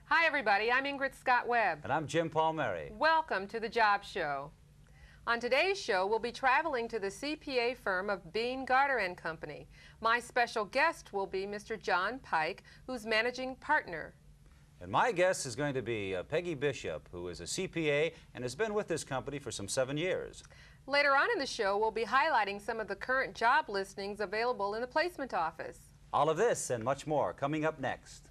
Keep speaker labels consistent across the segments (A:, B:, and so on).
A: Hi everybody, I'm Ingrid Scott-Webb.
B: And I'm Jim Palmeria.
A: Welcome to the Job Show. On today's show, we'll be traveling to the CPA firm of Beene Garter and Company. My special guest will be Mr. John Pike, who's managing partner.
B: And my guest is going to be Peggy Bishop, who is a CPA and has been with this company for some 7 years.
A: Later on in the show, we'll be highlighting some of the current job listings available in the placement office.
B: All of this and much more coming up next.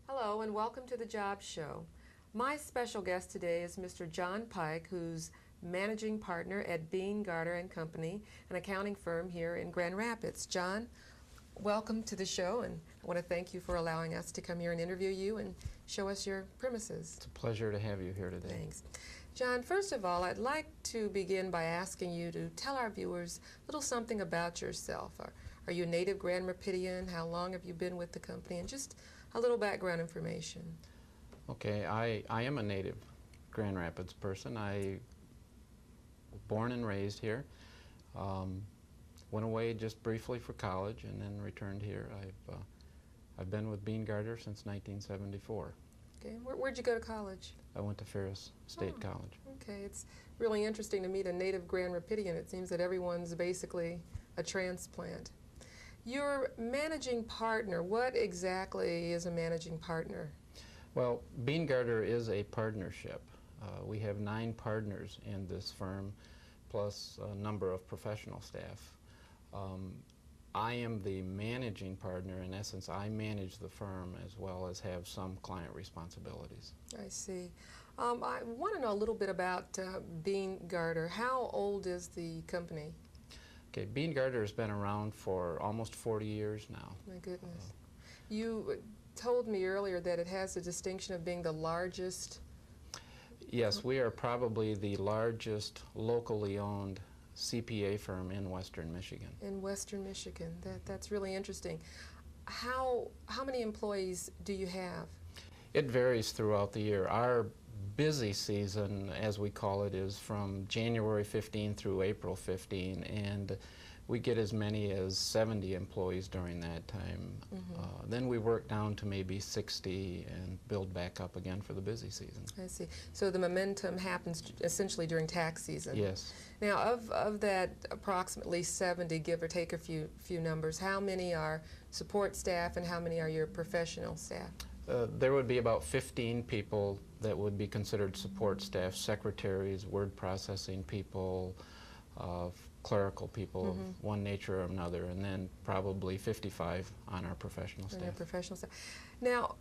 A: Hello and welcome to the Job Show. My special guest today is Mr. John Pike, who's managing partner at Beene Garter and Company, an accounting firm here in Grand Rapids. John, welcome to the show, and I want to thank you for allowing us to come here and interview you and show us your premises.
C: It's a pleasure to have you here today.
A: Thanks. John, first of all, I'd like to begin by asking you to tell our viewers a little something about yourself. Are you a native Grand Rapidian? How long have you been with the company? And just a little background information.
C: Okay, I am a native Grand Rapids person. I was born and raised here. Went away just briefly for college and then returned here. I've been with Beene Garter since 1974.
A: Okay, where'd you go to college?
C: I went to Ferris State College.
A: Okay, it's really interesting to meet a native Grand Rapidian. It seems that everyone's basically a transplant. Your managing partner, what exactly is a managing partner?
C: Well, Beene Garter is a partnership. We have 9 partners in this firm, plus a number of professional staff. I am the managing partner. In essence, I manage the firm as well as have some client responsibilities.
A: I see. I want to know a little bit about Beene Garter. How old is the company?
C: Okay, Beene Garter has been around for almost 40 years now.
A: My goodness. You told me earlier that it has the distinction of being the largest.
C: Yes, we are probably the largest locally owned CPA firm in Western Michigan.
A: In Western Michigan. That's really interesting. How many employees do you have?
C: It varies throughout the year. Our busy season, as we call it, is from January 15 through April 15, and we get as many as 70 employees during that time. Then we work down to maybe 60 and build back up again for the busy season.
A: I see. So the momentum happens essentially during tax season.
C: Yes.
A: Now, of that approximately 70, give or take a few numbers, how many are support staff and how many are your professional staff?
C: There would be about 15 people that would be considered support staff, secretaries, word processing people, clerical people of one nature or another, and then probably 55 on our professional staff.
A: Now,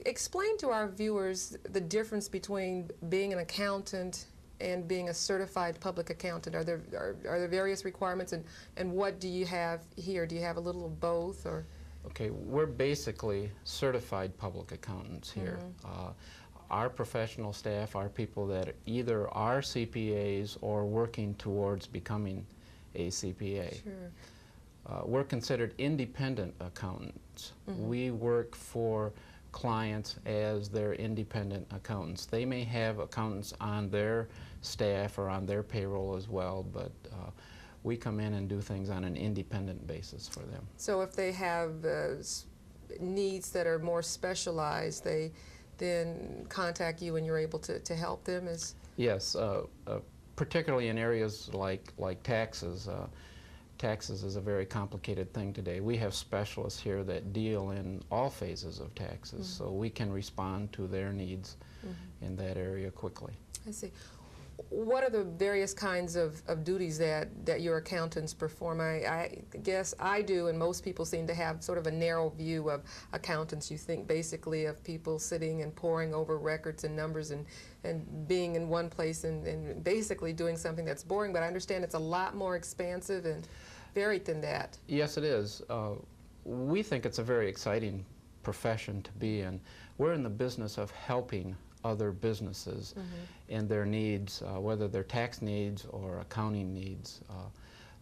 A: explain to our viewers the difference between being an accountant and being a certified public accountant. Are there various requirements, and what do you have here? Do you have a little of both, or?
C: Okay, we're basically certified public accountants here. Our professional staff are people that either are CPAs or working towards becoming a CPA.
A: Sure.
C: We're considered independent accountants. We work for clients as their independent accountants. They may have accountants on their staff or on their payroll as well, but we come in and do things on an independent basis for them.
A: So if they have needs that are more specialized, they then contact you and you're able to help them?
C: Yes, particularly in areas like taxes. Taxes is a very complicated thing today. We have specialists here that deal in all phases of taxes, so we can respond to their needs in that area quickly.
A: I see. What are the various kinds of duties that your accountants perform? I guess I do, and most people seem to have sort of a narrow view of accountants. You think basically of people sitting and poring over records and numbers and being in one place and basically doing something that's boring, but I understand it's a lot more expansive and varied than that.
C: Yes, it is. we think it's a very exciting profession to be in. We're in the business of helping other businesses in their needs, whether they're tax needs or accounting needs.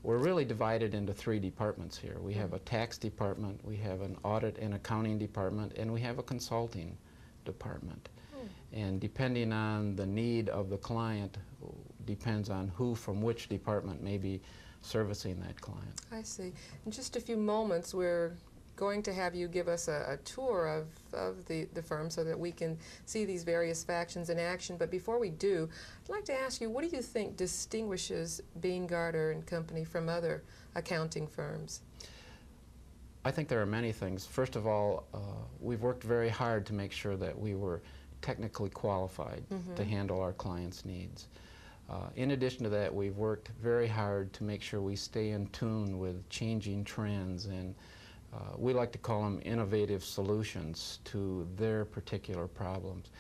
C: We're really divided into three departments here. We have a tax department, we have an audit and accounting department, and we have a consulting department. And depending on the need of the client, depends on who from which department may be servicing that client.
A: I see. In just a few moments, we're going to have you give us a tour of the firm so that we can see these various factions in action. But before we do, I'd like to ask you, what do you think distinguishes Beene Garter and Company from other accounting firms?
C: I think there are many things. First of all, we've worked very hard to make sure that we were technically qualified to handle our clients' needs. In addition to that, we've worked very hard to make sure we stay in tune with changing trends, and we like to call them innovative solutions to their particular problems.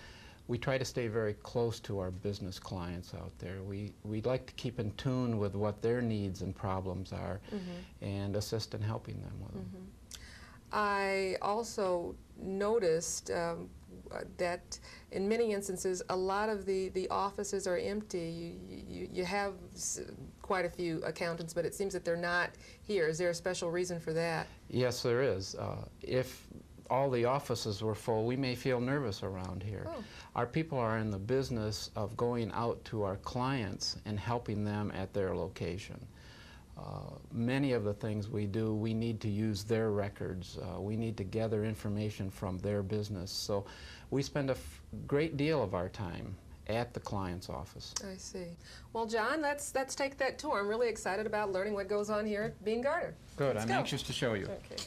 C: We try to stay very close to our business clients out there. We'd like to keep in tune with what their needs and problems are and assist in helping them with them.
A: I also noticed that in many instances a lot of the offices are empty. You have quite a few accountants, but it seems that they're not here. Is there a special reason for that?
C: Yes, there is. If all the offices were full, we may feel nervous around here. Our people are in the business of going out to our clients and helping them at their location. Many of the things we do, we need to use their records. We need to gather information from their business. So we spend a great deal of our time at the client's office.
A: I see. Well, John, let's take that tour. I'm really excited about learning what goes on here at Beene Garter.
C: Good.
A: Let's
C: I'm
A: go.
C: anxious to show you.
A: Okay.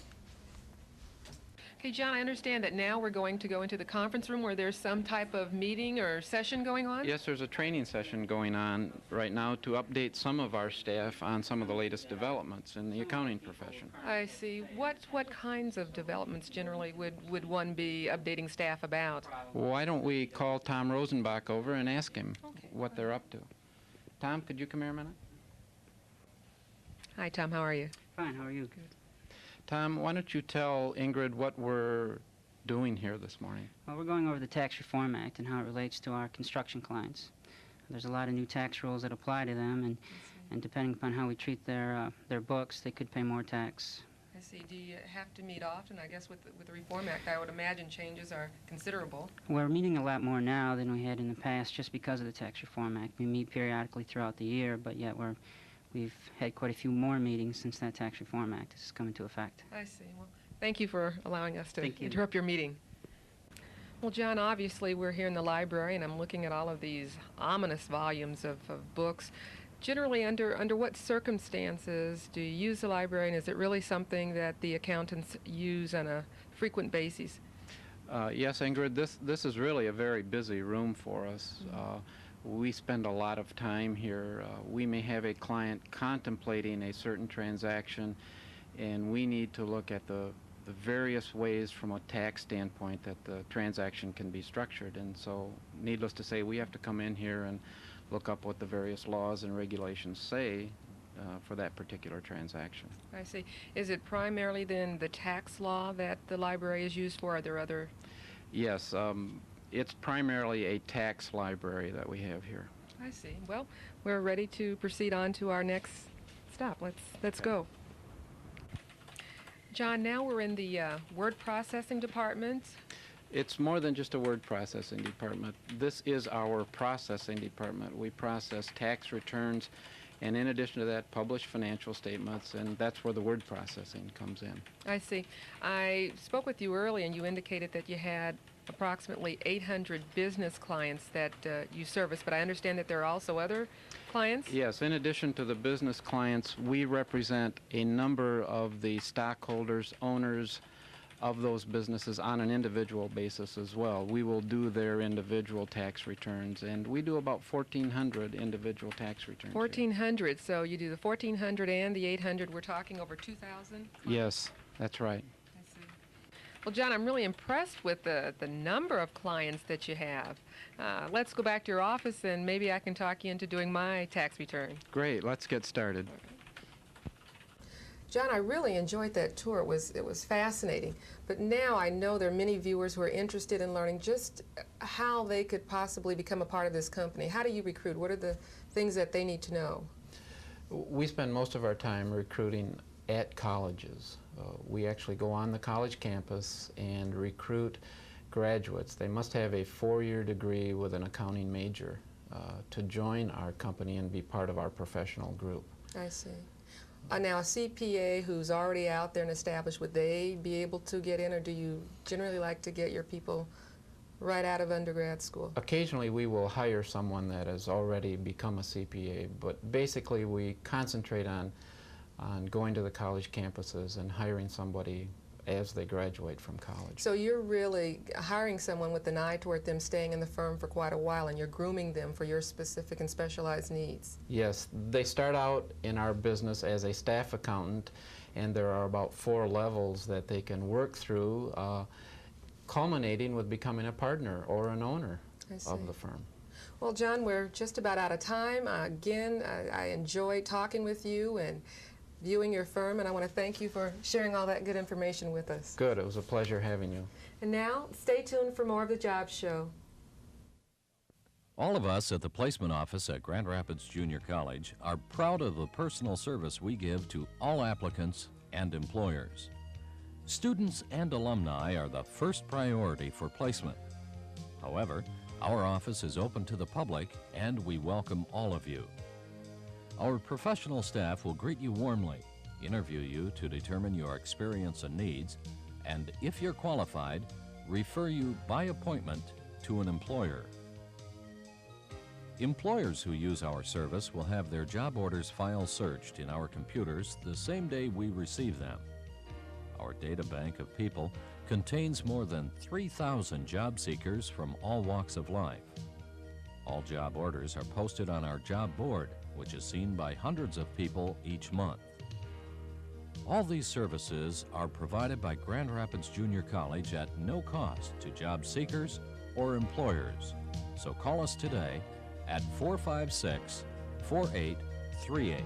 A: Okay, John, I understand that now we're going to go into the conference room where there's some type of meeting or session going on?
C: Yes, there's a training session going on right now to update some of our staff on some of the latest developments in the accounting profession.
A: I see. What kinds of developments generally would one be updating staff about?
C: Why don't we call Tom Rosenbach over and ask him what they're up to? Tom, could you come here a minute?
A: Hi, Tom. How are you?
D: Fine, how are you?
A: Good.
C: Tom, why don't you tell Ingrid what we're doing here this morning?
D: Well, we're going over the Tax Reform Act and how it relates to our construction clients. There's a lot of new tax rules that apply to them, and depending upon how we treat their books, they could pay more tax.
A: I see. Do you have to meet often? I guess with the Reform Act, I would imagine changes are considerable.
D: We're meeting a lot more now than we had in the past just because of the Tax Reform Act. We meet periodically throughout the year, but yet we've had quite a few more meetings since that Tax Reform Act has come into effect.
A: I see. Well, thank you for allowing us to
D: Thank you.
A: interrupt your meeting. Well, John, obviously we're here in the library, and I'm looking at all of these ominous volumes of books. Generally, under what circumstances do you use the library, and is it really something that the accountants use on a frequent basis?
C: Yes, Ingrid, this is really a very busy room for us. We spend a lot of time here. We may have a client contemplating a certain transaction, and we need to look at the various ways from a tax standpoint that the transaction can be structured. And so, needless to say, we have to come in here and look up what the various laws and regulations say for that particular transaction.
A: I see. Is it primarily then the tax law that the library is used for? Are there other?
C: Yes. It's primarily a tax library that we have here.
A: I see. Well, we're ready to proceed on to our next stop. Let's go. John, now we're in the word processing department.
C: It's more than just a word processing department. This is our processing department. We process tax returns, and in addition to that, publish financial statements, and that's where the word processing comes in.
A: I see. I spoke with you earlier, and you indicated that you had approximately 800 business clients that you service, but I understand that there are also other clients?
C: Yes, in addition to the business clients, we represent a number of the stockholders, owners of those businesses on an individual basis as well. We will do their individual tax returns, and we do about 1,400 individual tax returns.
A: 1,400, so you do the 1,400 and the 800. We're talking over 2,000?
C: Yes, that's right.
A: Well, John, I'm really impressed with the number of clients that you have. Let's go back to your office, and maybe I can talk you into doing my tax return.
C: Great, let's get started.
A: John, I really enjoyed that tour. It was fascinating. But now I know there are many viewers who are interested in learning just how they could possibly become a part of this company. How do you recruit? What are the things that they need to know?
C: We spend most of our time recruiting at colleges. We actually go on the college campus and recruit graduates. They must have a 4-year degree with an accounting major to join our company and be part of our professional group.
A: I see. Now, a CPA who's already out there and established, would they be able to get in, or do you generally like to get your people right out of undergrad school?
C: Occasionally we will hire someone that has already become a CPA, but basically we concentrate on going to the college campuses and hiring somebody as they graduate from college.
A: So you're really hiring someone with an eye toward them staying in the firm for quite a while, and you're grooming them for your specific and specialized needs.
C: Yes, they start out in our business as a staff accountant, and there are about 4 levels that they can work through, culminating with becoming a partner or an owner of the firm.
A: Well, John, we're just about out of time. Again, I enjoyed talking with you and viewing your firm, and I want to thank you for sharing all that good information with us.
C: Good. It was a pleasure having you.
A: And now, stay tuned for more of The Job Show.
E: All of us at the placement office at Grand Rapids Junior College are proud of the personal service we give to all applicants and employers. Students and alumni are the first priority for placement. However, our office is open to the public and we welcome all of you. Our professional staff will greet you warmly, interview you to determine your experience and needs, and if you're qualified, refer you by appointment to an employer. Employers who use our service will have their job orders files searched in our computers the same day we receive them. Our data bank of people contains more than 3,000 job seekers from all walks of life. All job orders are posted on our job board, which is seen by hundreds of people each month. All these services are provided by Grand Rapids Junior College at no cost to job seekers or employers. So call us today at 456-4838.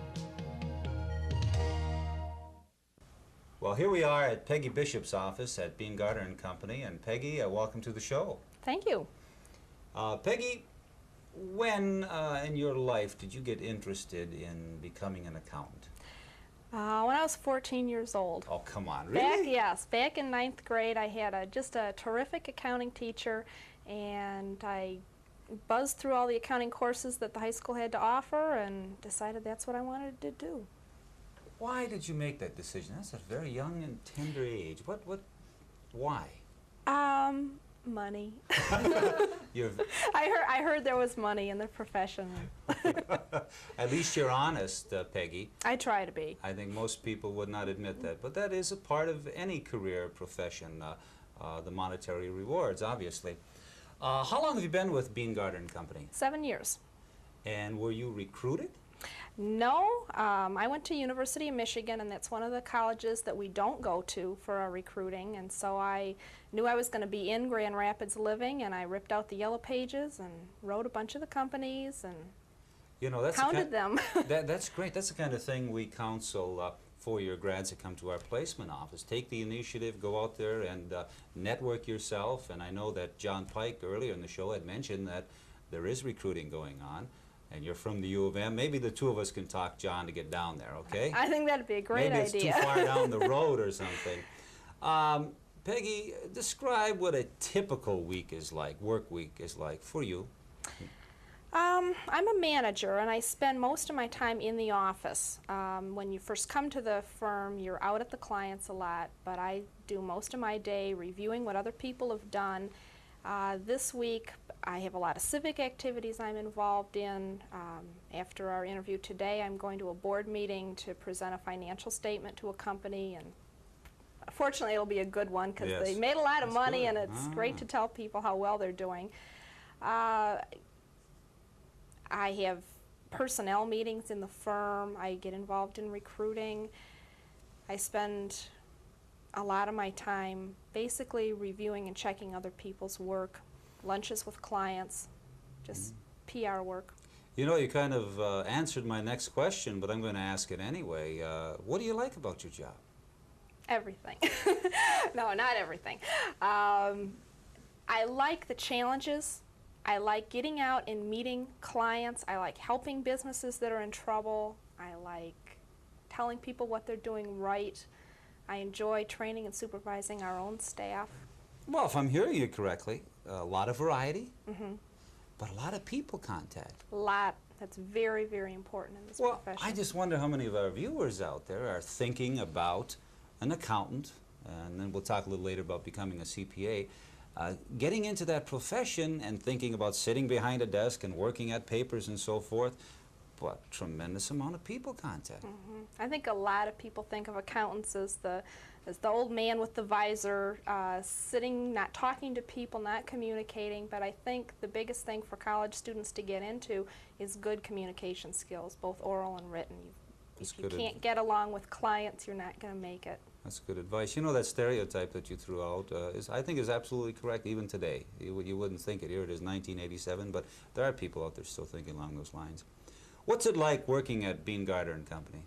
B: Well, here we are at Peggy Bishop's office at Beene Garter and Company. And Peggy, welcome to the show.
F: Thank you.
B: Peggy, when in your life did you get interested in becoming an accountant?
F: When I was 14 years old.
B: Oh, come on, really?
F: Back in 9th grade, I had just a terrific accounting teacher, and I buzzed through all the accounting courses that the high school had to offer and decided that's what I wanted to do.
B: Why did you make that decision? That's a very young and tender age. Why?
F: Money.
B: I
F: heard there was money in the profession.
B: At least you're honest, Peggy.
F: I try to be.
B: I think most people would not admit that, but that is a part of any career profession, the monetary rewards, obviously. How long have you been with Beene Garter and Company?
F: 7 years.
B: And were you recruited?
F: No, I went to University of Michigan, and that's one of the colleges that we don't go to for our recruiting, and so I knew I was going to be in Grand Rapids living, and I ripped out the yellow pages and wrote a bunch of the companies and counted them.
B: That's great. That's the kind of thing we counsel four-year grads that come to our placement office. Take the initiative, go out there and network yourself, and I know that John Pike earlier in the show had mentioned that there is recruiting going on. And you're from the U of M. Maybe the two of us can talk John to get down there, okay?
F: I think that'd be a great idea.
B: Maybe it's too far down the road or something. Peggy, describe what a typical week is like, work week is like for you.
F: I'm a manager, and I spend most of my time in the office. When you first come to the firm, you're out at the clients a lot, but I do most of my day reviewing what other people have done. This week, I have a lot of civic activities I'm involved in. After our interview today, I'm going to a board meeting to present a financial statement to a company, and fortunately it'll be a good one because they made a lot of money, and it's great to tell people how well they're doing. I have personnel meetings in the firm. I get involved in recruiting. I spend a lot of my time basically reviewing and checking other people's work, lunches with clients, just PR work.
B: You know, you kind of answered my next question, but I'm going to ask it anyway. What do you like about your job?
F: Everything. No, not everything. I like the challenges. I like getting out and meeting clients. I like helping businesses that are in trouble. I like telling people what they're doing right. I enjoy training and supervising our own staff.
B: Well, if I'm hearing you correctly, a lot of variety, but a lot of people contact.
F: A lot. That's very, very important in this
B: Well,
F: profession.
B: I just wonder how many of our viewers out there are thinking about an accountant, and then we'll talk a little later about becoming a CPA, getting into that profession and thinking about sitting behind a desk and working at papers and so forth, but tremendous amount of people contact.
F: I think a lot of people think of accountants as the old man with the visor, sitting, not talking to people, not communicating, but I think the biggest thing for college students to get into is good communication skills, both oral and written. If you can't get along with clients, you're not going to make it.
B: That's good advice. You know, that stereotype that you threw out I think is absolutely correct even today. You wouldn't think it. Here it is, 1987, but there are people out there still thinking along those lines. What's it like working at Beene Garter and Company?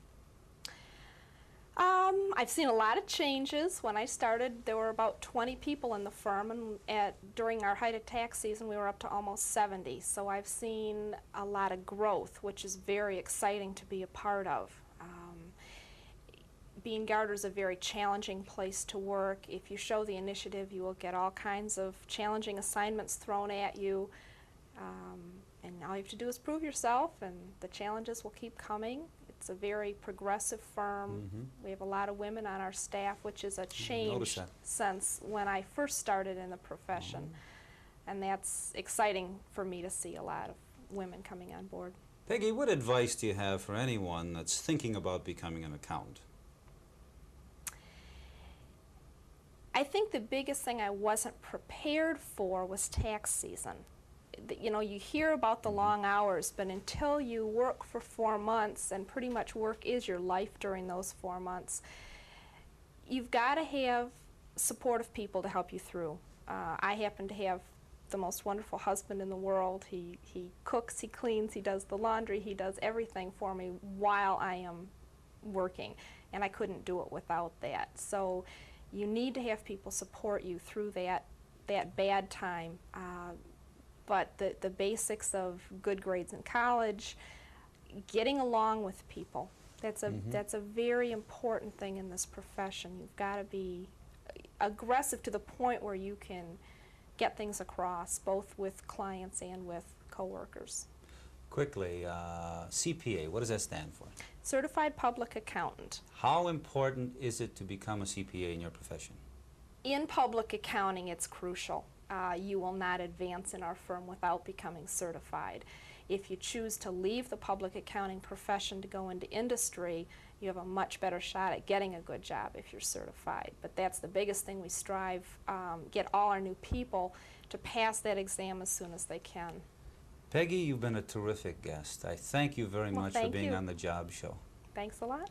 F: I've seen a lot of changes. When I started, there were about 20 people in the firm, and during our height of tax season, we were up to almost 70. So I've seen a lot of growth, which is very exciting to be a part of. Beene Garter is a very challenging place to work. If you show the initiative, you will get all kinds of challenging assignments thrown at you. And all you have to do is prove yourself, and the challenges will keep coming. It's a very progressive firm. We have a lot of women on our staff, which is a change since when I first started in the profession. And that's exciting for me to see a lot of women coming on board.
B: Peggy, what advice do you have for anyone that's thinking about becoming an accountant?
F: I think the biggest thing I wasn't prepared for was tax season. You know, you hear about the long hours, but until you work for 4 months, and pretty much work is your life during those 4 months, you've got to have supportive people to help you through. I happen to have the most wonderful husband in the world. He cooks, he cleans, he does the laundry, he does everything for me while I am working, and I couldn't do it without that. So you need to have people support you through that bad time. But the basics of good grades in college, getting along with people, that's a very important thing in this profession. You've got to be aggressive to the point where you can get things across, both with clients and with coworkers.
B: Quickly, CPA, what does that stand for?
F: Certified Public Accountant.
B: How important is it to become a CPA in your profession?
F: In public accounting, it's crucial. You will not advance in our firm without becoming certified. If you choose to leave the public accounting profession to go into industry, you have a much better shot at getting a good job if you're certified. But that's the biggest thing we strive, get all our new people to pass that exam as soon as they can.
B: Peggy, you've been a terrific guest. I thank you very much for being on the Job Show.
F: Thanks a lot.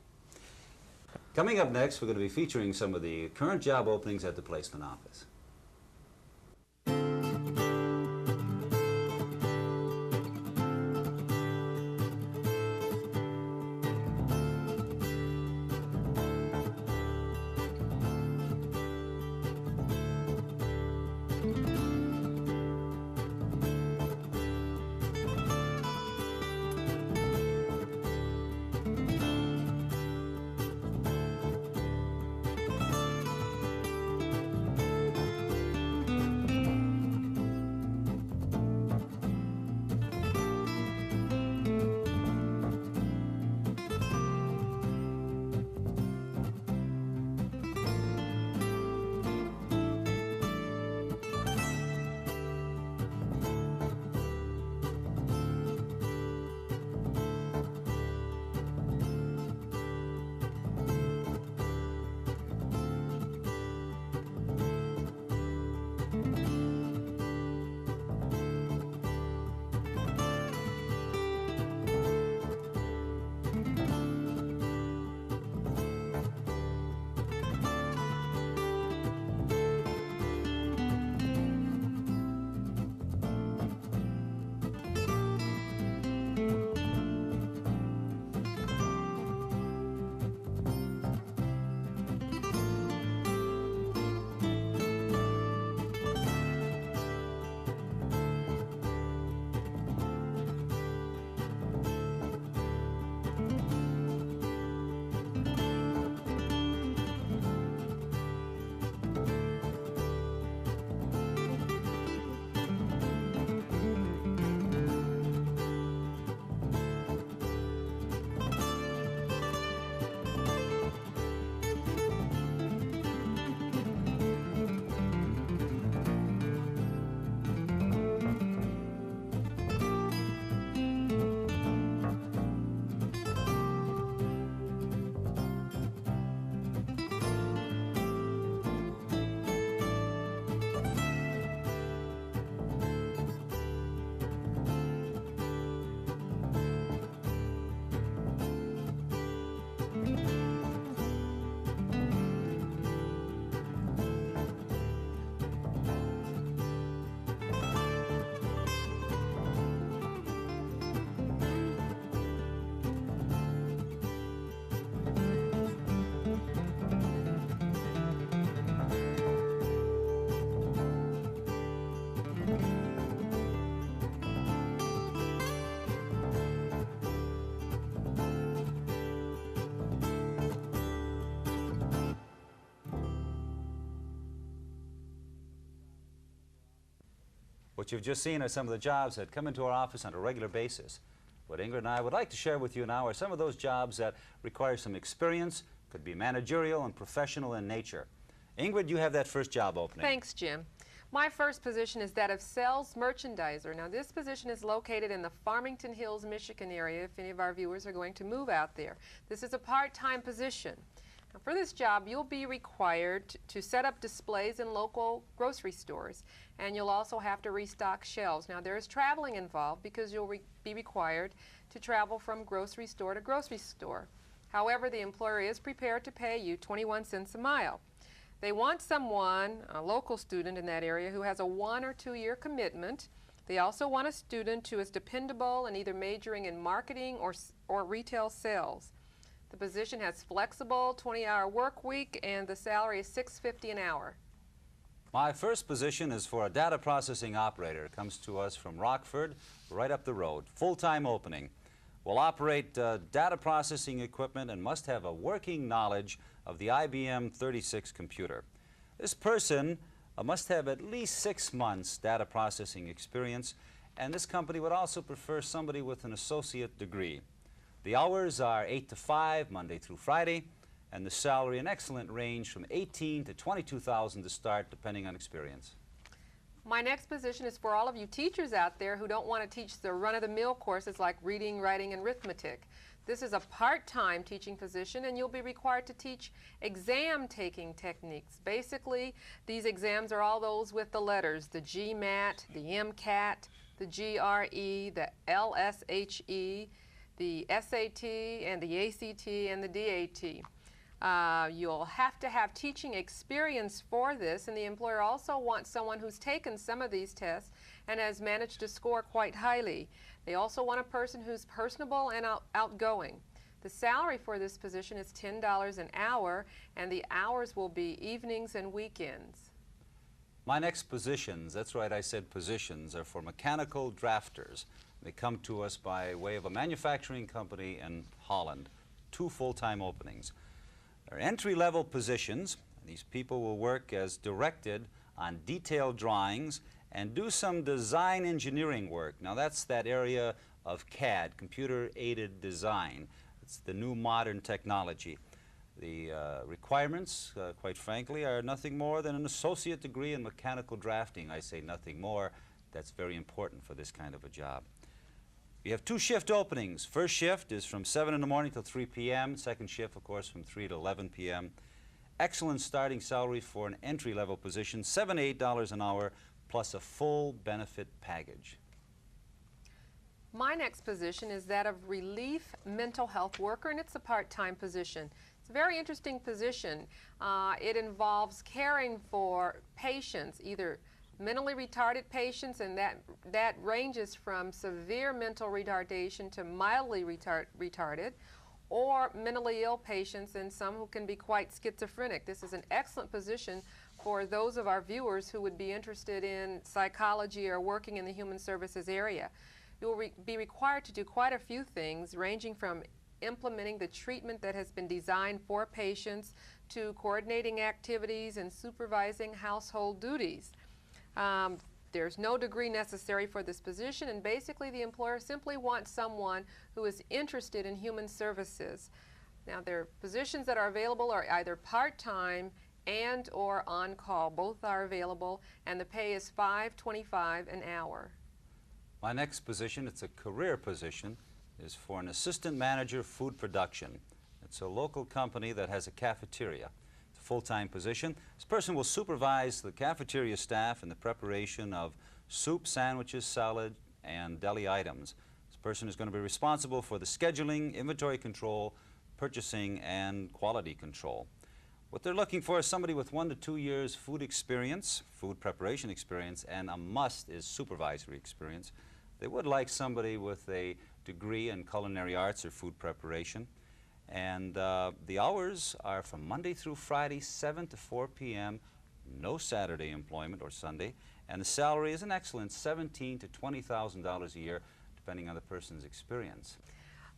B: Coming up next, we're going to be featuring some of the current job openings at the placement office. What you've just seen are some of the jobs that come into our office on a regular basis. What Ingrid and I would like to share with you now are some of those jobs that require some experience, could be managerial and professional in nature. Ingrid, you have that first job opening.
A: Thanks, Jim. My first position is that of sales merchandiser. Now, this position is located in the Farmington Hills, Michigan area, if any of our viewers are going to move out there. This is a part-time position. Now, for this job, you'll be required to set up displays in local grocery stores, and you'll also have to restock shelves. Now, there is traveling involved because you'll be required to travel from grocery store to grocery store. However, the employer is prepared to pay you 21 cents a mile. They want someone, a local student in that area, who has a 1 or 2 year commitment. They also want a student who is dependable and either majoring in marketing or retail sales. The position has flexible 20-hour work week, and the salary is $6.50 an hour.
B: My first position is for a data processing operator. It comes to us from Rockford, right up the road. Full-time opening. Will operate data processing equipment and must have a working knowledge of the IBM 36 computer. This person must have at least 6 months data processing experience, and this company would also prefer somebody with an associate degree. The hours are 8 to 5, Monday through Friday, and the salary an excellent range from $18,000 to $22,000 to start, depending on experience.
A: My next position is for all of you teachers out there who don't want to teach the run-of-the-mill courses like reading, writing, and arithmetic. This is a part-time teaching position, and you'll be required to teach exam-taking techniques. Basically, these exams are all those with the letters, the GMAT, the MCAT, the GRE, the LSHE, the SAT, and the ACT, and the DAT. You'll have to have teaching experience for this, and the employer also wants someone who's taken some of these tests and has managed to score quite highly. They also want a person who's personable and outgoing. The salary for this position is $10 an hour, and the hours will be evenings and weekends.
B: My next positions, that's right, I said positions, are for mechanical drafters. They come to us by way of a manufacturing company in Holland. 2 full-time openings. They're entry-level positions. These people will work as directed on detailed drawings and do some design engineering work. Now that's that area of CAD, computer-aided design. It's the new modern technology. The requirements, quite frankly, are nothing more than an associate degree in mechanical drafting. I say nothing more. That's very important for this kind of a job. We have 2 shift openings. First shift is from 7 in the morning till 3 p.m. Second shift, of course, from 3 to 11 p.m. Excellent starting salary for an entry-level position, $7 to $8 an hour, plus a full benefit package.
A: My next position is that of relief mental health worker, and it's a part-time position. It's a very interesting position. It involves caring for patients, either mentally retarded patients, and that ranges from severe mental retardation to mildly retarded, or mentally ill patients, and some who can be quite schizophrenic. This is an excellent position for those of our viewers who would be interested in psychology or working in the human services area. You will be required to do quite a few things, ranging from implementing the treatment that has been designed for patients to coordinating activities and supervising household duties. There's no degree necessary for this position, and basically the employer simply wants someone who is interested in human services. Now, their positions that are available are either part-time and or on-call. Both are available, and the pay is $5.25 an hour.
B: My next position, it's a career position, is for an assistant manager food production. It's a local company that has a cafeteria. Full-time position. This person will supervise the cafeteria staff in the preparation of soup, sandwiches, salad, and deli items. This person is going to be responsible for the scheduling, inventory control, purchasing, and quality control. What they're looking for is somebody with 1 to 2 years food experience, food preparation experience, and a must is supervisory experience. They would like somebody with a degree in culinary arts or food preparation. And the hours are from Monday through Friday, 7 to 4 p.m., no Saturday employment or Sunday, and the salary is an excellent $17,000 to $20,000 a year, depending on the person's experience.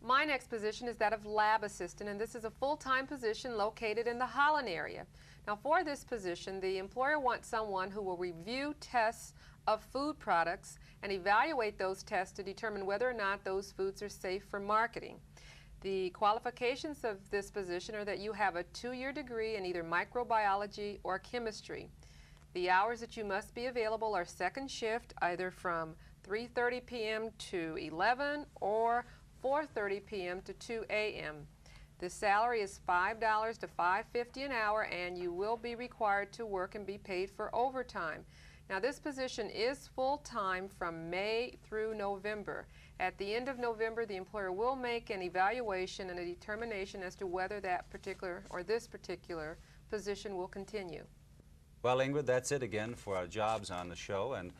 A: My next position is that of lab assistant, and this is a full-time position located in the Holland area. Now for this position, the employer wants someone who will review tests of food products and evaluate those tests to determine whether or not those foods are safe for marketing. The qualifications of this position are that you have a 2-year degree in either microbiology or chemistry. The hours that you must be available are second shift, either from 3:30 p.m. to 11 or 4:30 p.m. to 2 a.m. The salary is $5 to $5.50 an hour, and you will be required to work and be paid for overtime. Now this position is full-time from May through November. At the end of November, the employer will make an evaluation and a determination as to whether that particular or this particular position will continue.
B: Well, Ingrid, that's it again for our jobs on the show, and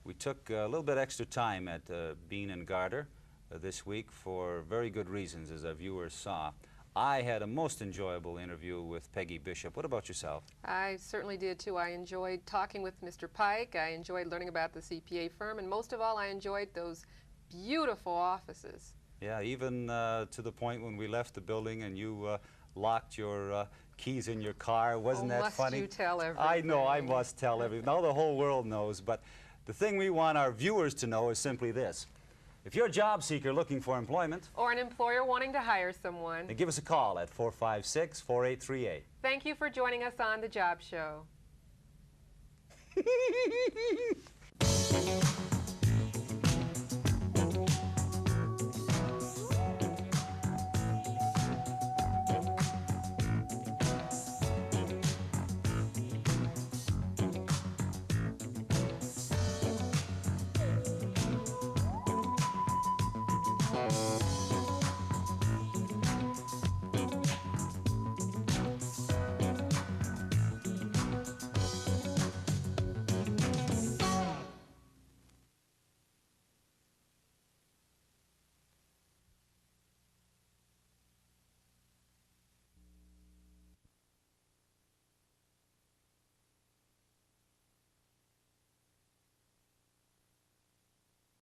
B: we took a little bit extra time at Beene Garter this week for very good reasons, as our viewers saw. I had a most enjoyable interview with Peggy Bishop. What about yourself?
A: I certainly did too. I enjoyed talking with Mr. Pike. I enjoyed learning about the CPA firm, and most of all, I enjoyed those beautiful offices.
B: Yeah, even to the point when we left the building and you locked your keys in your car. Wasn't that funny?
A: Must you tell everything?
B: I know, I must tell everything. Now the whole world knows, but the thing we want our viewers to know is simply this. If you're a job seeker looking for employment,
A: or an employer wanting to hire someone,
B: then give us a call at 456-4838.
A: thank you for joining us on The Job Show.